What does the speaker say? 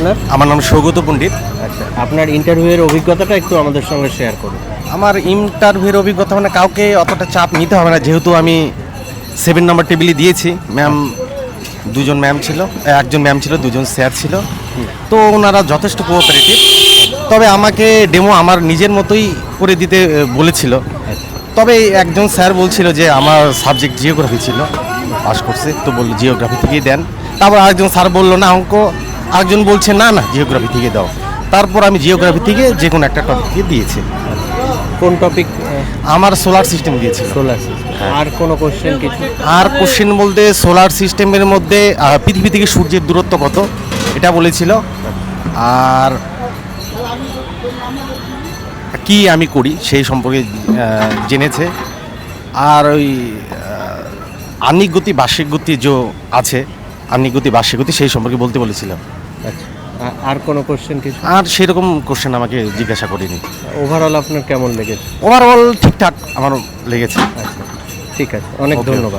আপনার? আমার নাম সৌগত পণ্ডিত। আচ্ছা, আপনার ইন্টারভিউয়ের অভিজ্ঞতাটা একটু আমাদের সঙ্গে শেয়ার করুন। আমার ইন্টারভিউর অভিজ্ঞতা মানে কাউকে অতটা চাপ নিতে হবে না, যেহেতু আমি 7 নম্বর টেবিলে দিয়েছি। ম্যাম, দুজন ম্যাম ছিল, একজন ম্যাম ছিল, দুজন স্যার ছিল। তো ওনারা যথেষ্ট কোঅপারেটিভ। তবে আমাকে ডেমো আমার নিজের মতোই করে দিতে বলেছিল। তবে একজন স্যার বলছিল যে আমার সাবজেক্ট জিওগ্রাফি ছিল, পাস করছে, তো বললো জিওগ্রাফি থেকেই দেন। তারপর আরেকজন স্যার বললো না অঙ্ক, আরেকজন বলছে না না জিওগ্রাফি থেকে দাও। তারপর আমি জিওগ্রাফি থেকে যে কোনো একটা টপিক দিয়ে দিয়েছি। কোন টপিক? আমার সোলার সিস্টেম দিয়েছিল। Solar system. আর কোনো কোশ্চেন কিছু? আর কোশ্চেন বলতে সোলার সিস্টেমের মধ্যে পৃথিবী থেকে সূর্যের দূরত্ব কত এটা বলেছিল, আর কি আমি করি সেই সম্পর্কে জেনেছে। আর ওই আহ্নিক গতি বার্ষিক গতি যে আছে, আহ্নিক গতি বার্ষিক গতি সেই সম্পর্কে বলতে বলেছিল। আচ্ছা, আর কোনো কোশ্চেন কিছু? আর সেরকম কোশ্চেন আমাকে জিজ্ঞাসা করিনি। ওভারঅল আপনার কেমন লেগেছে? ওভারঅল ঠিকঠাক আমার লেগেছে। আচ্ছা, ঠিক আছে, অনেক Okay. ধন্যবাদ।